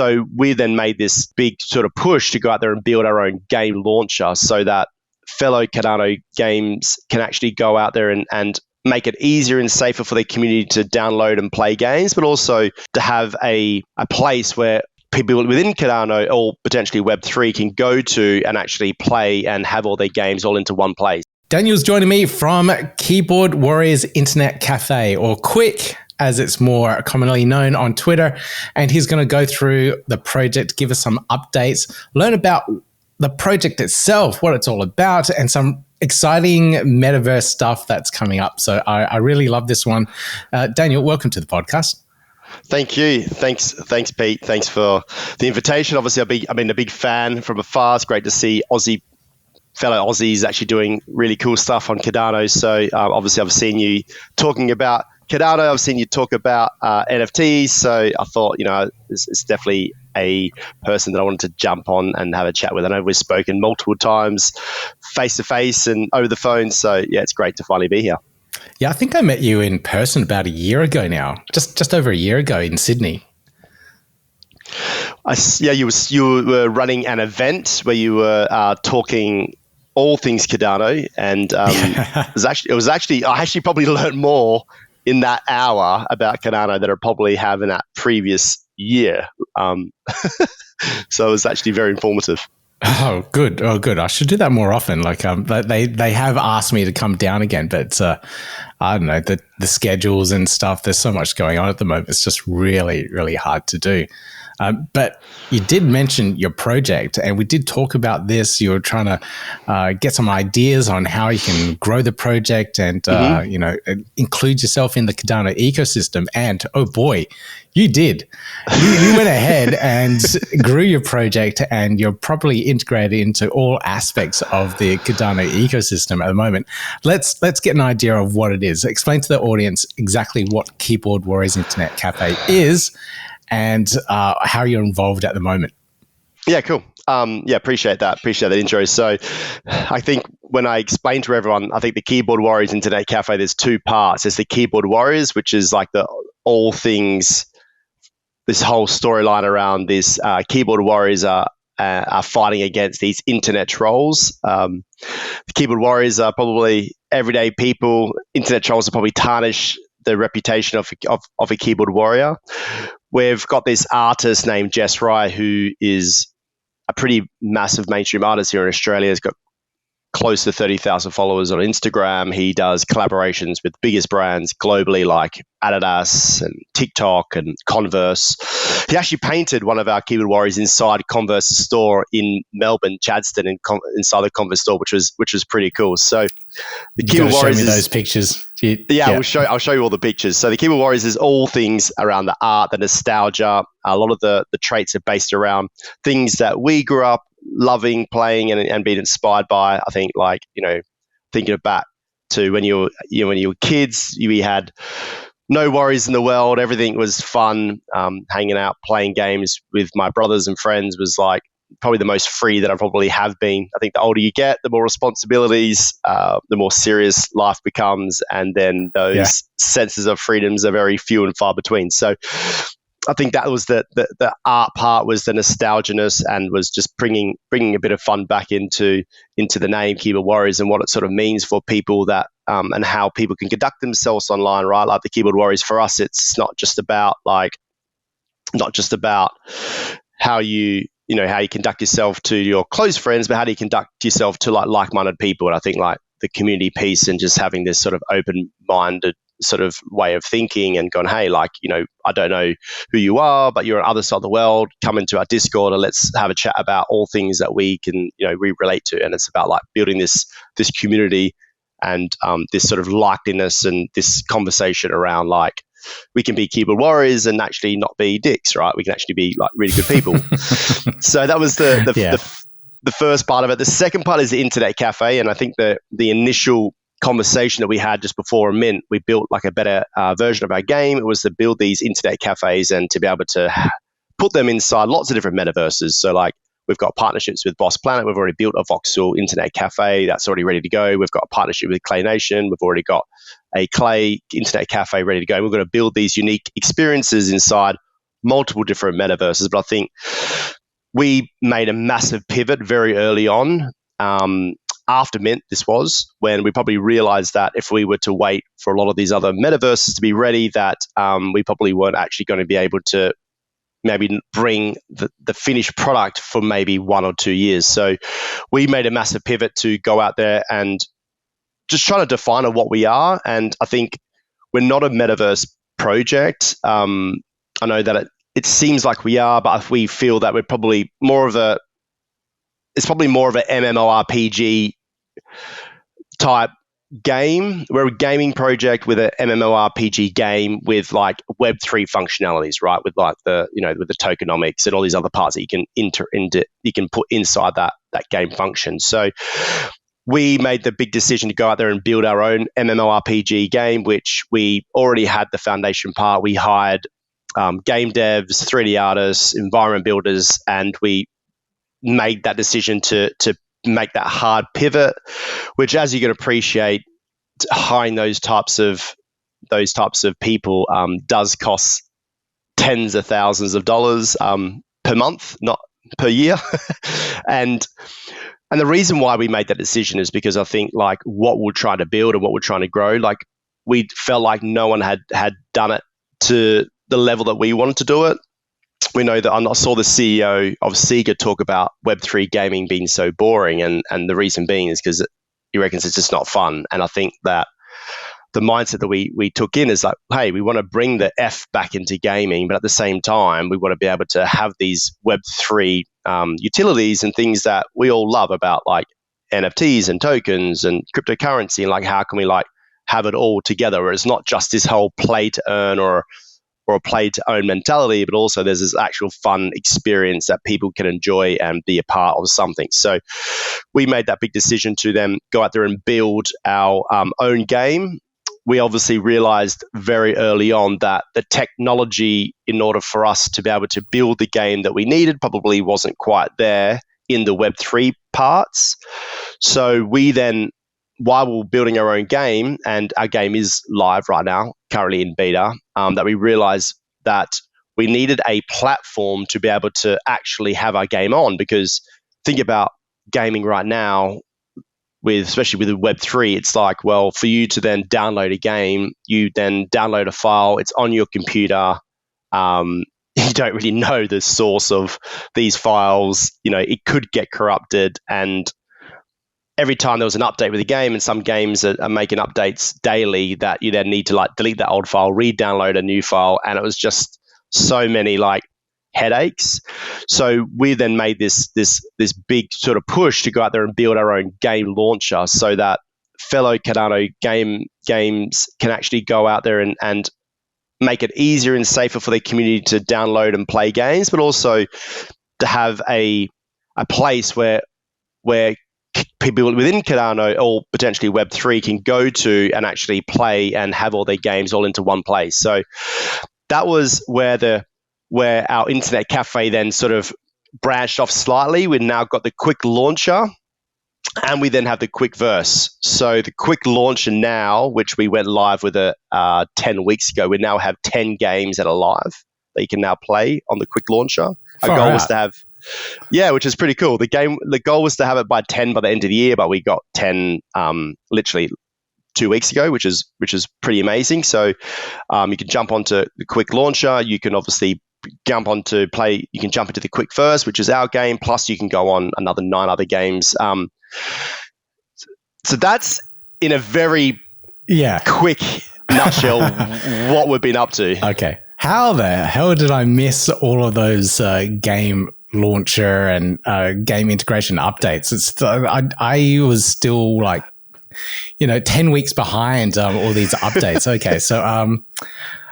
So we then made this big sort of push to go out there and build our own game launcher so that fellow Cardano games can actually go out there and make it easier and safer for the community to download and play games, but also to have a place where people within Cardano or potentially Web3 can go to and actually play and have all their games all into one place. Daniel's joining me from Keyboard Warriors Internet Cafe, or KWIC, as it's more commonly known on Twitter. And he's going to go through the project, give us some updates, learn about the project itself, what it's all about, and some exciting metaverse stuff that's coming up. So I really love this one. Daniel, welcome to the podcast. Thank you. Thanks, Pete. Thanks for the invitation. Obviously, I've been a big fan from afar. It's great to see fellow Aussies actually doing really cool stuff on Cardano. So obviously, I've seen you talking about Cardano. I've seen you talk about NFTs. So I thought, it's definitely a person that I wanted to jump on and have a chat with. I know we've spoken multiple times, face to face and over the phone. So yeah, it's great to finally be here. Yeah, I think I met you in person about a year ago now, just over a year ago in Sydney. You were running an event where you were talking all things Cardano, and it was actually I actually probably learned more in that hour about Cardano than I probably have in that previous year. So it was actually very informative. Oh, good. I should do that more often. Like, they have asked me to come down again, but I don't know, the schedules and stuff. There's so much going on at the moment. It's just really, really hard to do. But you did mention your project, and we did talk about this. You were trying to get some ideas on how you can grow the project and, include yourself in the Cardano ecosystem. And, oh boy, you did. You went ahead and grew your project, and you're properly integrated into all aspects of the Cardano ecosystem at the moment. Let's get an idea of what it is. Explain to the audience exactly what Keyboard Warriors Internet Cafe is, and how you're involved at the moment. Yeah, cool. Appreciate that intro. So I think when I explain to everyone, I think the Keyboard Warriors Internet Cafe, there's two parts. There's the Keyboard Warriors, which is like the all things, this whole storyline around this keyboard warriors are fighting against these internet trolls. The keyboard warriors are probably everyday people. Internet trolls are probably tarnish the reputation of a keyboard warrior. We've got this artist named Jess Rye, who is a pretty massive mainstream artist here in Australia. He's got close to 30,000 followers on Instagram. He does collaborations with biggest brands globally like Adidas and TikTok and Converse. He actually painted one of our keyboard warriors inside Converse's store in Melbourne, Chadstone, inside the Converse store, which was pretty cool. So the keyboard warriors, show me those pictures. I'll show you all the pictures. So the keyboard warriors is all things around the art, the nostalgia. A lot of the traits are based around things that we grew up loving, playing, and being inspired by. I think, thinking back to when you were kids, we had no worries in the world. Everything was fun. Hanging out, playing games with my brothers and friends was like probably the most free that I probably have been. I think the older you get, the more responsibilities, the more serious life becomes, and then those senses of freedoms are very few and far between. So I think that was the art part, was the nostalgia-ness, and was just bringing a bit of fun back into the name Keyboard Warriors and what it sort of means for people that and how people can conduct themselves online, right? Like the Keyboard Warriors, for us, it's not just about how you conduct yourself to your close friends, but how do you conduct yourself to like-minded people? And I think the community piece and just having this sort of open-minded sort of way of thinking and going, hey, I don't know who you are, but you're on the other side of the world. Come into our Discord and let's have a chat about all things that we can, we relate to. And it's about building this community and this sort of likeliness and this conversation around we can be keyboard warriors and actually not be dicks, right? We can actually be really good people. So that was the first part of it. The second part is the Internet Cafe, and I think the initial conversation that we had just before a mint, we built a better version of our game. It was to build these internet cafes and to be able to put them inside lots of different metaverses. So we've got partnerships with Boss Planet. We've already built a voxel internet cafe that's already ready to go. We've got a partnership with Clay Nation. We've already got a Clay internet cafe ready to go. We're going to build these unique experiences inside multiple different metaverses, but I think we made a massive pivot very early on. After Mint, this was when we probably realized that if we were to wait for a lot of these other metaverses to be ready, that we probably weren't actually going to be able to maybe bring the finished product for maybe 1 or 2 years. So we made a massive pivot to go out there and just try to define what we are. And I think we're not a metaverse project. I know that it seems like we are, but we feel that we're probably more of an MMORPG type game. We're a gaming project with an MMORPG game with like Web3 functionalities, right? With like with the tokenomics and all these other parts that you can you can put inside that game function. So we made the big decision to go out there and build our own MMORPG game, which we already had the foundation part. We hired game devs, 3D artists, environment builders, and we made that decision to make that hard pivot, which, as you can appreciate, hiring those types of people does cost tens of thousands of dollars per month, not per year. and the reason why we made that decision is because I think like what we're trying to build and what we're trying to grow, like we felt like no one had done it to the level that we wanted to do it. We know that I saw the CEO of Sega talk about Web3 gaming being so boring, and the reason being is because he reckons it's just not fun. And I think that the mindset that we took in is like, hey, we want to bring the F back into gaming, but at the same time, we want to be able to have these Web3 utilities and things that we all love about, like NFTs and tokens and cryptocurrency, and like how can we like have it all together where it's not just this whole play to earn or a play to own mentality, but also there's this actual fun experience that people can enjoy and be a part of something. So we made that big decision to then go out there and build our own game. We obviously realized very early on that the technology, in order for us to be able to build the game that we needed, probably wasn't quite there in the Web3 parts. So we then, while we were building our own game, and our game is live right now, currently in beta, that we realized that we needed a platform to be able to actually have our game on. Because think about gaming right now, especially with the Web3, it's like, well, for you to then download a game, you then download a file, it's on your computer. You don't really know the source of these files. It could get corrupted, and every time there was an update with the game, and some games are making updates daily, that you then need to like delete that old file, re-download a new file, and it was just so many like headaches. So we then made this big sort of push to go out there and build our own game launcher, so that fellow Cardano games can actually go out there and make it easier and safer for the community to download and play games, but also to have a place where people within Cardano or potentially Web3 can go to and actually play and have all their games all into one place. So that was where our internet cafe then sort of branched off slightly. We've now got the KWIC launcher, and we then have the KWIC verse. So the KWIC launcher now, which we went live with 10 weeks ago, we now have 10 games that are live that you can now play on the KWIC launcher. Our goal was to have, which is pretty cool. The goal was to have it by 10 by the end of the year, but we got 10 literally 2 weeks ago, which is pretty amazing. So you can jump onto the KWIC launcher. You can obviously jump into the KWIC first, which is our game. Plus, you can go on another 9 other games. So that's in a very quick nutshell what we've been up to. Okay. How the hell did I miss all of those game launcher and game integration updates? I was still like, 10 weeks behind all these updates. Okay. So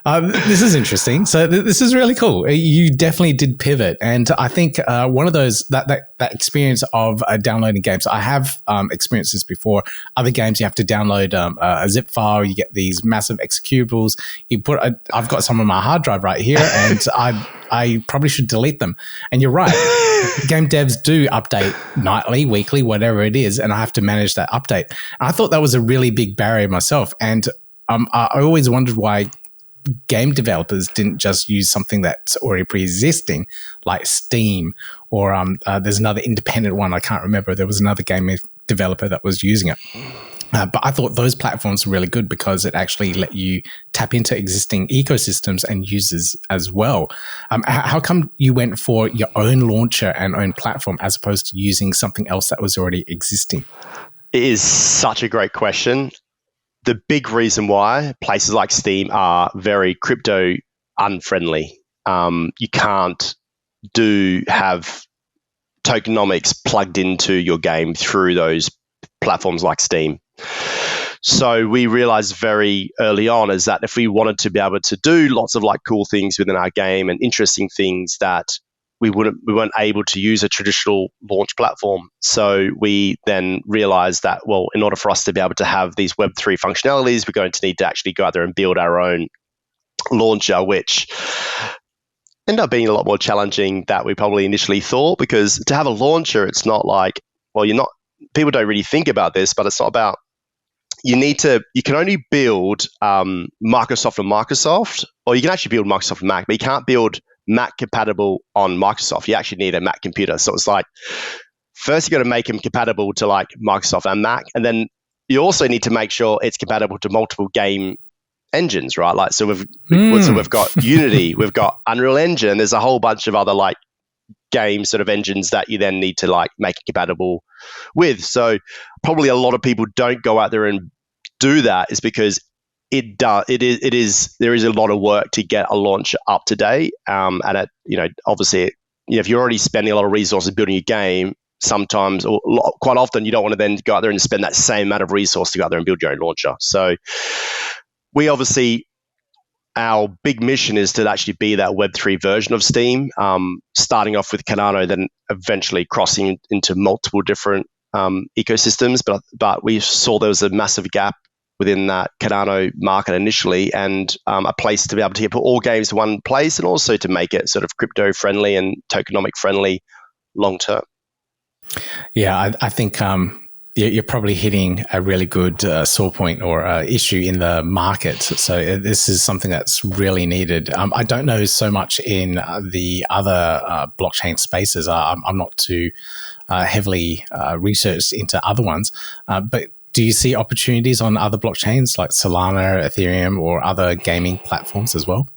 this is interesting. So this is really cool. You definitely did pivot. And I think one of those, that experience of downloading games, I have experienced this before. Other games, you have to download a zip file. You get these massive executables. I've got some on my hard drive right here, and I probably should delete them. And you're right. Game devs do update nightly, weekly, whatever it is, and I have to manage that update. And I thought that was a really big barrier myself. And I always wondered why game developers didn't just use something that's already pre-existing, like Steam, or there's another independent one. I can't remember. There was another game developer that was using it. But I thought those platforms were really good because it actually let you tap into existing ecosystems and users as well. How come you went for your own launcher and own platform as opposed to using something else that was already existing? It is such a great question. The big reason why places like Steam are very crypto unfriendly. You can't have tokenomics plugged into your game through those platforms like Steam. So we realized very early on is that if we wanted to be able to do lots of like cool things within our game and interesting things, that we weren't able to use a traditional launch platform. So we then realized that, well, in order for us to be able to have these Web3 functionalities, we're going to need to actually go out there and build our own launcher, which ended up being a lot more challenging than we probably initially thought, because to have a launcher, it's not like, well, people don't really think about this, but it's not about, you can only build Microsoft on Microsoft, or you can actually build Microsoft on Mac, but you can't build Mac compatible on Microsoft. You actually need a Mac computer. So it's like, first you got to make them compatible to like Microsoft and Mac, and then you also need to make sure it's compatible to multiple game engines, right? Like, so we've got Unity, we've got Unreal Engine. There's a whole bunch of other like game sort of engines that you then need to like make it compatible with. So probably a lot of people don't go out there and do that is because there is a lot of work to get a launcher up to date. And obviously, if you're already spending a lot of resources building your game, sometimes or quite often you don't want to then go out there and spend that same amount of resource to go out there and build your own launcher. So we obviously, our big mission is to actually be that Web3 version of Steam, starting off with Cardano, then eventually crossing into multiple different ecosystems. But we saw there was a massive gap within that Cardano market initially, and a place to be able to put all games to one place, and also to make it sort of crypto friendly and tokenomic friendly long term. Yeah, I think you're probably hitting a really good sore point or issue in the market. So this is something that's really needed. I don't know so much in the other blockchain spaces. I'm not too heavily researched into other ones, but do you see opportunities on other blockchains like Solana, Ethereum, or other gaming platforms as well?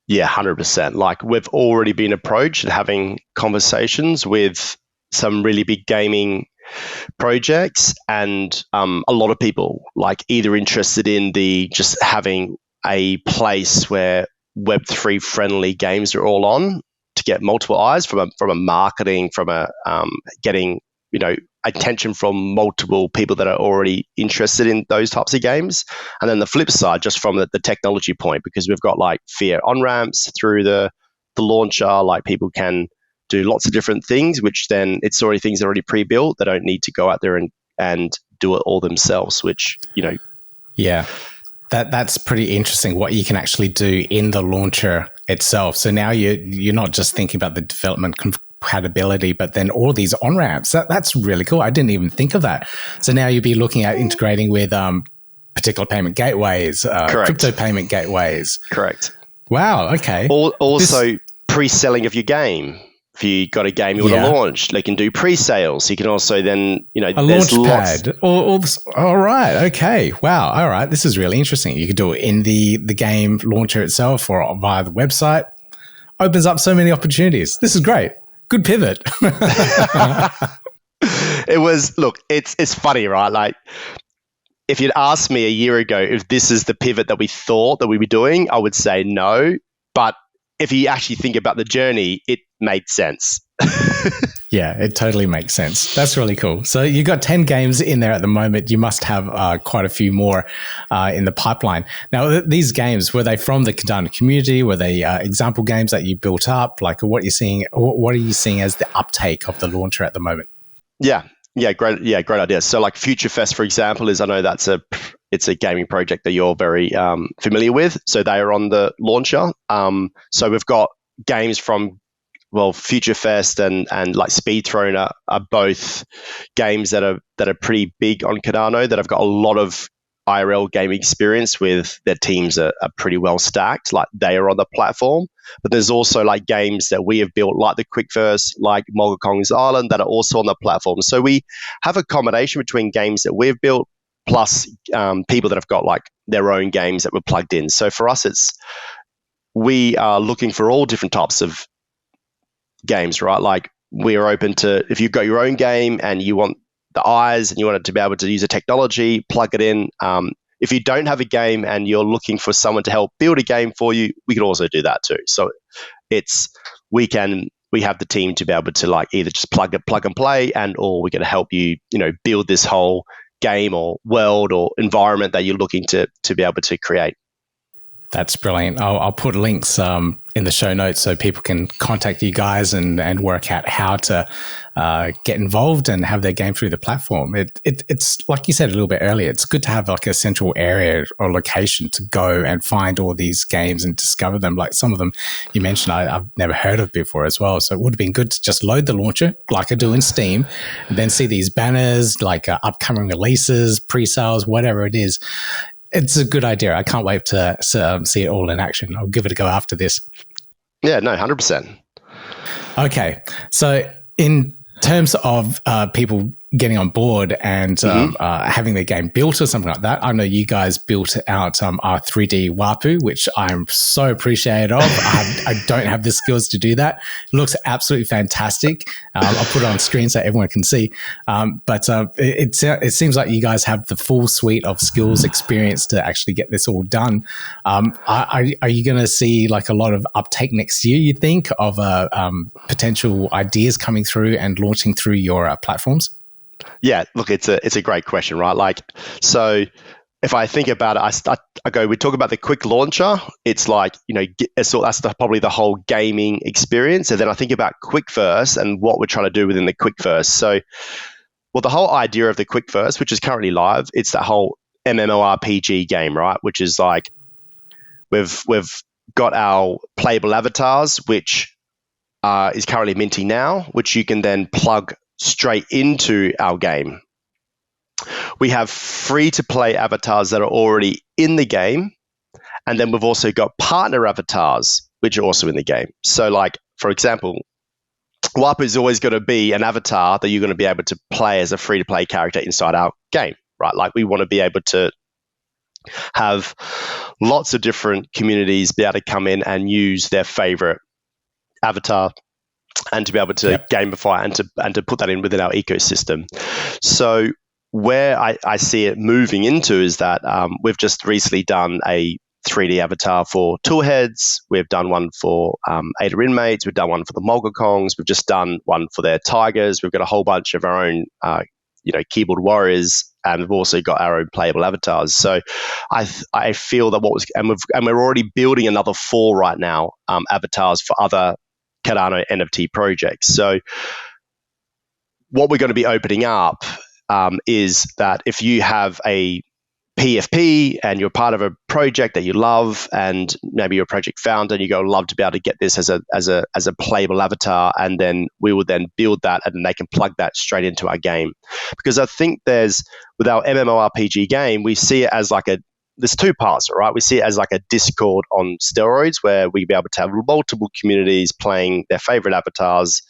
Yeah, 100%. Like, we've already been approached and having conversations with some really big gaming projects, and a lot of people like either interested in just having a place where Web3 friendly games are all on to get multiple eyes from a marketing, from a getting attention from multiple people that are already interested in those types of games. And then the flip side, just from the technology point, because we've got like fiat on-ramps through the launcher, like people can do lots of different things, which then it's already things already pre-built. They don't need to go out there and do it all themselves, which, Yeah, that's pretty interesting what you can actually do in the launcher itself. So now you're not just thinking about the development compatibility, but then all these on-ramps. That's really cool. I didn't even think of that. So now you'd be looking at integrating with particular payment gateways, crypto payment gateways. Correct. Wow, okay. Also, pre-selling of your game. If you got a game you want to launch, they can do pre-sales. You can also then, a launch pad. All right. Okay. Wow. All right. This is really interesting. You could do it in the game launcher itself or via the website. Opens up so many opportunities. This is great. Good pivot. It was, look, it's funny, right? Like, if you'd asked me a year ago if this is the pivot that we thought that we'd be doing, I would say no. But if you actually think about the journey, it made sense. Yeah, it totally makes sense. That's really cool. So you got 10 games in there at the moment. You must have quite a few more in the pipeline. Now, these games, were they from the Cardano community? Were they example games that you built up? Like, what are you seeing as the uptake of the launcher at the moment? Yeah, great idea. So like Future Fest, for example, I know it's a gaming project that you're very familiar with. So they are on the launcher. So we've got games from, Future Fest and like Speed Throne are both games that are pretty big on Cardano, that have got a lot of IRL gaming experience with their teams are pretty well stacked, like they are on the platform. But there's also like games that we have built, like the Quickverse, like Mulga Kong's Island, that are also on the platform. So we have a combination between games that we've built plus people that have got like their own games that were plugged in. So for us, we are looking for all different types of games, right? Like we are open to, if you've got your own game and you want the eyes and you want it to be able to use a technology, plug it in. If you don't have a game and you're looking for someone to help build a game for you, we can also do that too. So we have the team to be able to like either just plug and play, and or we're going to help you, build this whole game or world or environment that you're looking to be able to create. That's brilliant. I'll put links in the show notes so people can contact you guys and work out how to get involved and have their game through the platform. It's like you said a little bit earlier, it's good to have like a central area or location to go and find all these games and discover them. Like some of them you mentioned I've never heard of before as well. So it would have been good to just load the launcher like I do in Steam and then see these banners like upcoming releases, pre-sales, whatever it is. It's a good idea. I can't wait to see it all in action. I'll give it a go after this. Yeah, no, 100%. Okay. So in terms of people getting on board and having their game built or something like that, I know you guys built out our 3D Wapu, which I'm so appreciative of. I don't have the skills to do that. It looks absolutely fantastic. I'll put it on screen so everyone can see. But it seems like you guys have the full suite of skills, experience to actually get this all done. Are you going to see like a lot of uptake next year, you think, of potential ideas coming through and launching through your platforms? Yeah, look, it's a great question, right? Like, so if I think about it, we talk about the quick launcher. It's like, that's probably the whole gaming experience. And then I think about Quickverse and what we're trying to do within the Quickverse. So, well, the whole idea of the Quickverse, which is currently live, it's that whole MMORPG game, right? Which is like, we've got our playable avatars, which is currently minting now, which you can then plug straight into our game. We have free-to-play avatars that are already in the game, and then we've also got partner avatars, which are also in the game. So, like, for example, Wapu is always going to be an avatar that you're going to be able to play as a free-to-play character inside our game, right? Like, we want to be able to have lots of different communities be able to come in and use their favorite avatar and to be able to gamify and to put that in within our ecosystem. So where I see it moving into is that we've just recently done a 3D avatar for Toolheads. We've done one for Ada Inmates. We've done one for the Mulga Kongs. We've just done one for their Tigers. We've got a whole bunch of our own, keyboard warriors, and we've also got our own playable avatars. So I feel that we're already building another 4 right now, avatars for other Cardano NFT projects. So what we're going to be opening up is that if you have a PFP and you're part of a project that you love, and maybe you're a project founder and you go, love to be able to get this as a playable avatar, and then we will then build that and then they can plug that straight into our game. Because I think with our MMORPG game, we see it as like there's 2 parts, right? We see it as like a Discord on steroids, where we'll be able to have multiple communities playing their favorite avatars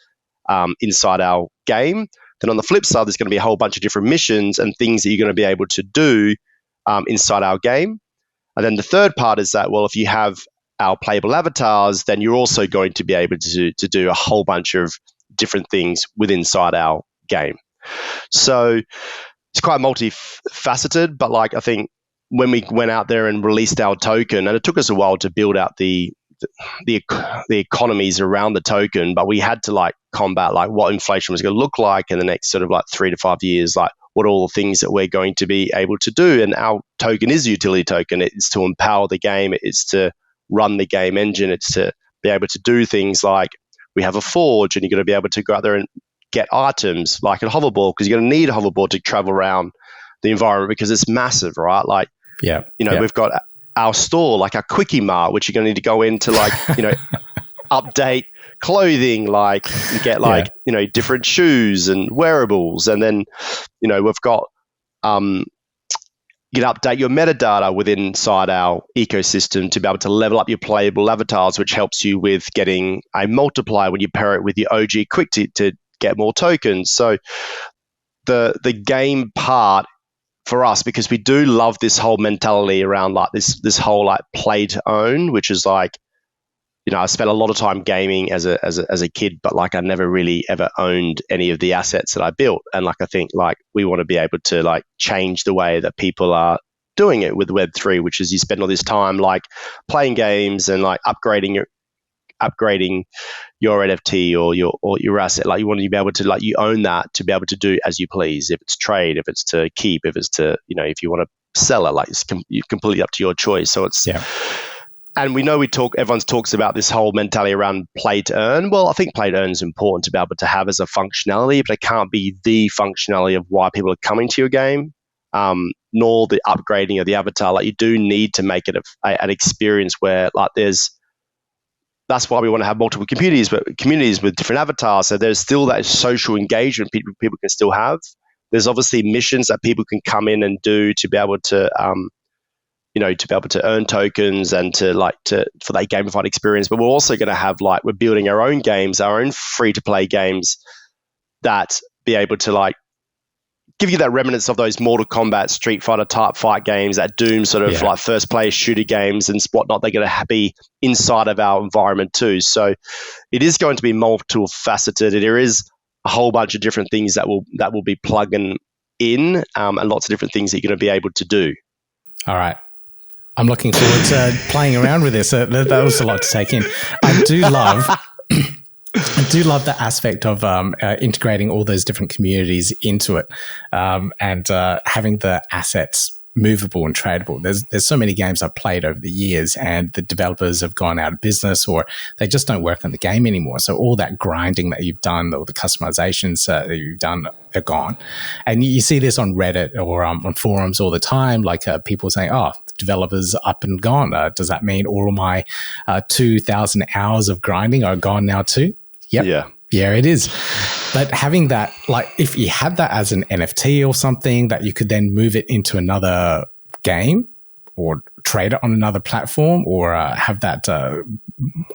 inside our game. Then on the flip side, there's going to be a whole bunch of different missions and things that you're going to be able to do inside our game. And then the third part is that, well, if you have our playable avatars, then you're also going to be able to do a whole bunch of different things inside our game. So it's quite multifaceted, but like I think when we went out there and released our token, and it took us a while to build out the economies around the token, but we had to like combat like what inflation was going to look like in the next sort of like 3 to 5 years, like what are all the things that we're going to be able to do. And our token is a utility token. It's to empower the game. It's to run the game engine. It's to be able to do things like we have a forge, and you're going to be able to go out there and get items like a hoverboard, because you're going to need a hoverboard to travel around the environment because it's massive, right? Like, we've got our store, like our Quickie Mart, which you're going to need to go into, like, update clothing, like you get like, different shoes and wearables. And then, we've got, you can update your metadata within inside our ecosystem to be able to level up your playable avatars, which helps you with getting a multiplier when you pair it with your OG KWIC to get more tokens. So the game part for us, because we do love this whole mentality around like this whole like play to own, which is like, I spent a lot of time gaming as a kid, but like I never really ever owned any of the assets that I built. And like I think like we want to be able to like change the way that people are doing it with Web3, which is you spend all this time like playing games and like upgrading your NFT or your asset. Like you want to be able to like you own that to be able to do as you please. If it's trade, if it's to keep, if it's to if you want to sell it, like it's completely up to your choice. So it's And we know everyone talks about this whole mentality around play to earn. Well, I think play to earn is important to be able to have as a functionality, but it can't be the functionality of why people are coming to your game, nor the upgrading of the avatar. Like you do need to make it an experience where like that's why we want to have multiple communities with different avatars. So there's still that social engagement people can still have. There's obviously missions that people can come in and do to be able to to be able to earn tokens and for that gamified experience. But we're also going to have we're building our own games, our own free-to-play games that be able to give you that remnants of those Mortal Kombat, Street Fighter type fight games, that Doom sort of like first-player shooter games and whatnot. They're going to be inside of our environment too. So it is going to be multifaceted. There is a whole bunch of different things that will be plugging in and lots of different things that you're going to be able to do. All right. I'm looking forward to playing around with this. That was a lot to take in. I do love the aspect of integrating all those different communities into it and having the assets movable and tradable. There's so many games I've played over the years and the developers have gone out of business or they just don't work on the game anymore. So all that grinding that you've done, all the customizations that you've done, are gone. And you see this on Reddit or on forums all the time, like people saying, oh, the developer's up and gone. Does that mean all of my 2,000 hours of grinding are gone now too? Yep. Yeah, it is. But having that, if you had that as an NFT or something that you could then move it into another game or trade it on another platform or have that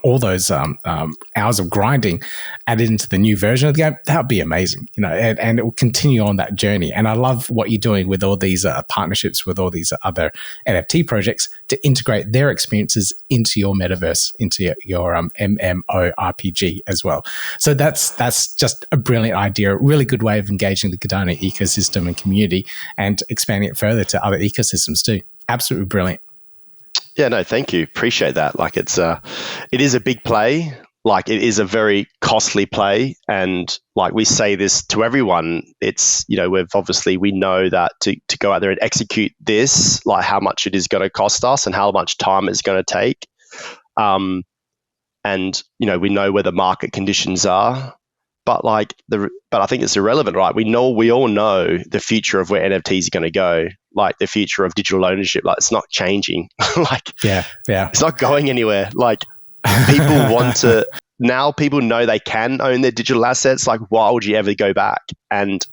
all those hours of grinding added into the new version of the game, that would be amazing, and it will continue on that journey. And I love what you're doing with all these partnerships with all these other NFT projects to integrate their experiences into your metaverse, into your MMORPG as well. So that's just a brilliant idea, a really good way of engaging the Cardano ecosystem and community and expanding it further to other ecosystems too. Absolutely brilliant. Yeah, no, thank you. Appreciate that. It is a big play. It is a very costly play. And we say this to everyone, it's, we know that to go out there and execute this, how much it is going to cost us and how much time it's going to take. And, we know where the market conditions are. But but I think it's irrelevant, right? We all know the future of where NFTs are going to go, the future of digital ownership. It's not changing. It's not going anywhere. People want to now. People know they can own their digital assets. Why would you ever go back? And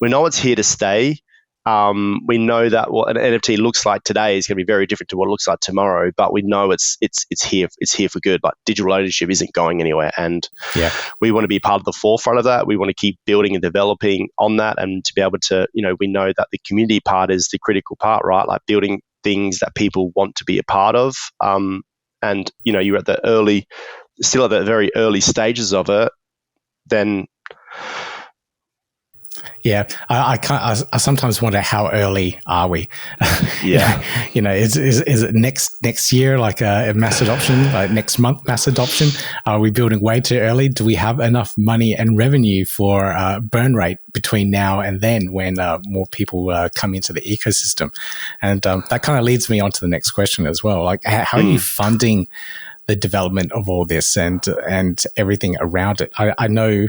we know it's here to stay. We know that what an NFT looks like today is going to be very different to what it looks like tomorrow. But we know it's here. It's here for good. Digital ownership isn't going anywhere, and we want to be part of the forefront of that. We want to keep building and developing on that, and to be able to, we know that the community part is the critical part, right? Building things that people want to be a part of. And you're at still at the very early stages of it. Then. Yeah, I sometimes wonder how early are we? Yeah, is it next year a mass adoption, next month mass adoption? Are we building way too early? Do we have enough money and revenue for burn rate between now and then when more people come into the ecosystem? And that kind of leads me on to the next question as well. How are you funding the development of all this and everything around it? I know.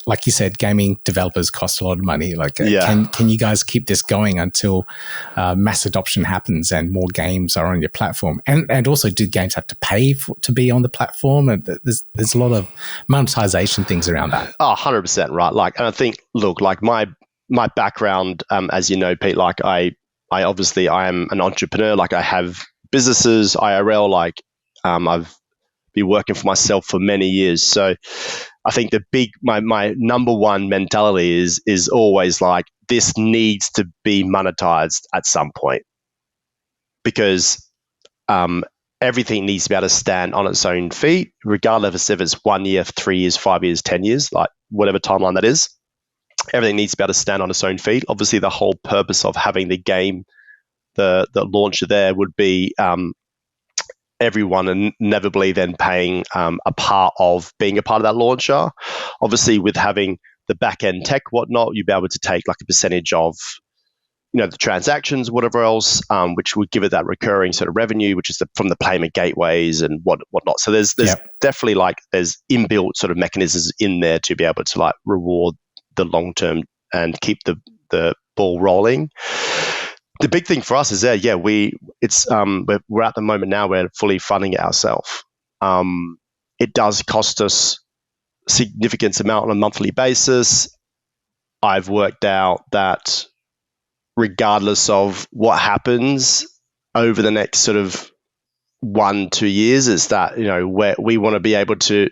Like you said, gaming developers cost a lot of money. Can you guys keep this going until mass adoption happens and more games are on your platform? And also, do games have to pay to be on the platform? And there's a lot of monetization things around that. Oh, 100%, right. And I think, look, my background, as you know, Pete, I I am an entrepreneur. Like, I have businesses, IRL. Like, I've been working for myself for many years. So I think my number one mentality is always like, this needs to be monetized at some point, because everything needs to be able to stand on its own feet, regardless if it's 1 year, 3 years, 5 years, 10 years, like whatever timeline that is. Everything needs to be able to stand on its own feet. Obviously, the whole purpose of having the game, the launcher there, would be everyone inevitably then paying a part of being a part of that launcher. Obviously, with having the back end tech, whatnot, you'd be able to take like a percentage of, the transactions, whatever else, which would give it that recurring sort of revenue, which is from the payment gateways and whatnot. So there's definitely like there's inbuilt sort of mechanisms in there to be able to like reward the long term and keep the ball rolling. The big thing for us is we're at the moment now we're fully funding it ourselves. It does cost us significant amount on a monthly basis. I've worked out that regardless of what happens over the next sort of 1-2 years, is that where we want to be able to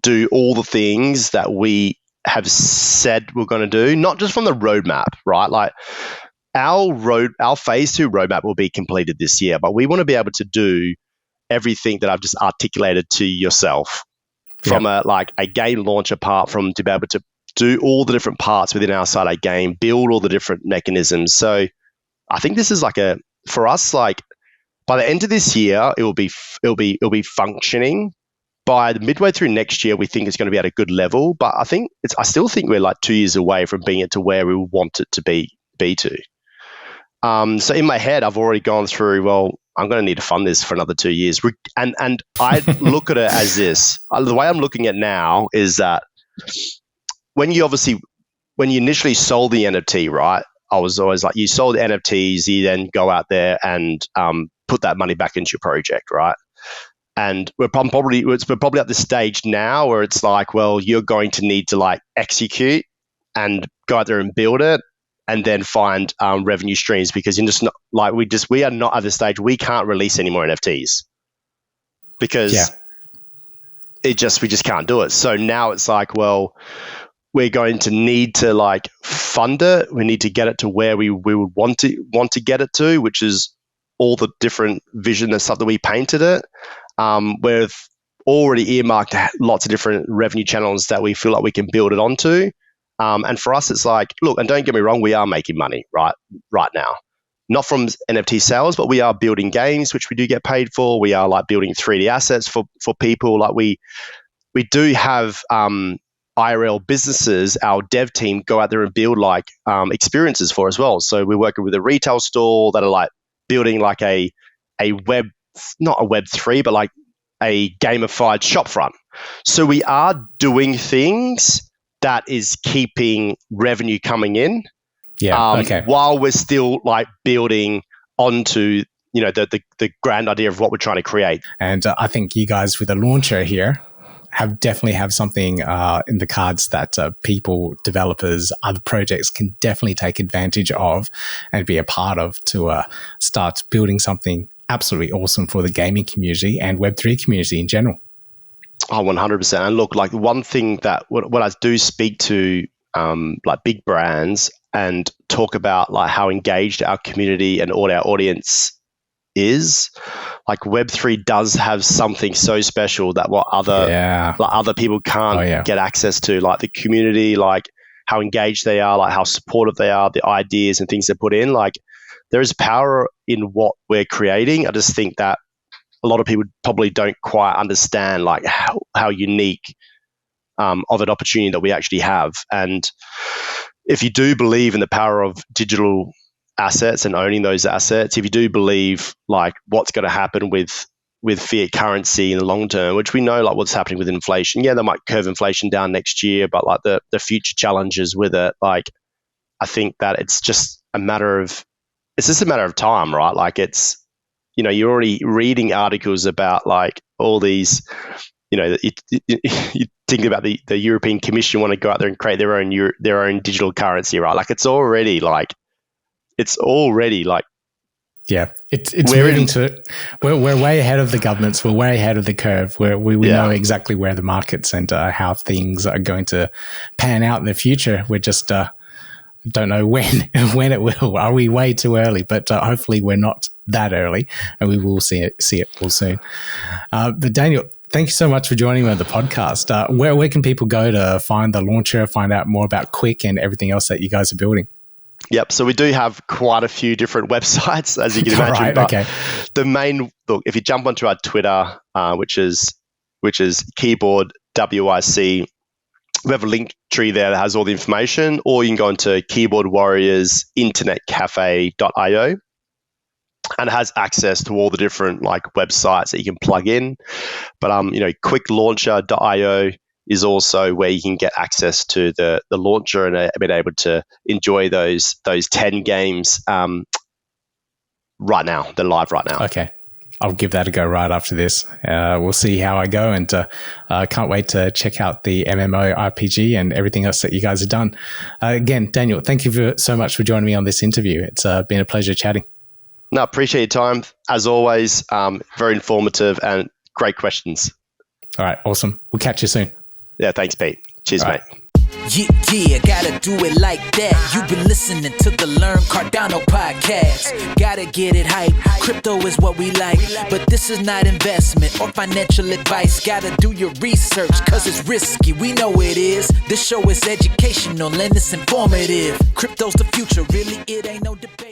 do all the things that we have said we're going to do, not just from the roadmap, right? Like our phase 2 roadmap will be completed this year, but we want to be able to do everything that I've just articulated to yourself from a game launch, apart from to be able to do all the different parts within our side of game, build all the different mechanisms. So I think this is for us, like by the end of this year, it'll be functioning. By the midway through next year, we think it's going to be at a good level, but I still think we're like 2 years away from being it to where we want it to be to. So in my head, I've already gone through, well, I'm going to need to fund this for another 2 years. And I look at it as this. The way I'm looking at it now is that when you initially sold the NFT, right, I was always like, you sold the NFTs, you then go out there and put that money back into your project, right? And we're probably at the stage now where it's like, well, you're going to need to like execute and go out there and build it, and then find revenue streams, because you're just not like we are not at the stage we can't release any more NFTs because we just can't do it. So now it's like, well, we're going to need to like fund it. We need to get it to where we would want to get it to, which is all the different vision and stuff that we painted it. We've already earmarked lots of different revenue channels that we feel like we can build it onto. And for us, it's like, look, and don't get me wrong, we are making money right now. Not from NFT sales, but we are building games, which we do get paid for. We are like building 3D assets for people. Like we do have IRL businesses, our dev team go out there and build like experiences for as well. So we're working with a retail store that are like building like a web, not a Web3, but like a gamified shop front. So we are doing things that is keeping revenue coming in, while we're still like building onto the grand idea of what we're trying to create. And I think you guys with the launcher here definitely have something in the cards that people, developers, other projects can definitely take advantage of and be a part of to start building something absolutely awesome for the gaming community and Web3 community in general. Oh, 100%. And look, like one thing that when I do speak to like big brands and talk about like how engaged our community and all our audience is, like Web3 does have something so special that what other people can't get access to, like the community, like how engaged they are, like how supportive they are, the ideas and things they put in. Like there is power in what we're creating. I just think that a lot of people probably don't quite understand like how unique of an opportunity that we actually have. And if you do believe in the power of digital assets and owning those assets, if you do believe like what's going to happen with fiat currency in the long term, which we know like what's happening with inflation, they might curve inflation down next year, but like the future challenges with it, like I think that it's just a matter of time, right? Like it's, you're already reading articles about like all these, you think about the European Commission want to go out there and create their own digital currency, right? Like it's already like it's already like, yeah, it's moving we're way ahead of the governments. We're way ahead of the curve. We know exactly where the markets and how things are going to pan out in the future. We're just don't know when it will. Are we way too early? But hopefully we're not that early, and we will see it all soon. But Daniel, thank you so much for joining me on the podcast. Where can people go to find the launcher, find out more about KWIC and everything else that you guys are building? Yep. So we do have quite a few different websites, as you can imagine. Right, but okay. the main look, if you jump onto our Twitter, which is keyboard WIC, we have a link tree there that has all the information, or you can go into Keyboard Warriors internetcafe.io, and it has access to all the different like websites that you can plug in. But quicklauncher.io is also where you can get access to the launcher and be able to enjoy those 10 games right now. They're live right now. Okay. I'll give that a go right after this. We'll see how I go, and can't wait to check out the MMO RPG and everything else that you guys have done. Again, Daniel, thank you so much for joining me on this interview. It's been a pleasure chatting. No, appreciate your time. As always, very informative and great questions. All right, awesome. We'll catch you soon. Yeah, thanks, Pete. Cheers, mate. Yeah, gotta do it like that. You've been listening to the Learn Cardano podcast. Gotta get it hype. Crypto is what we like, but this is not investment or financial advice. Gotta do your research, cause it's risky. We know it is. This show is educational and it's informative. Crypto's the future, really, it ain't no debating.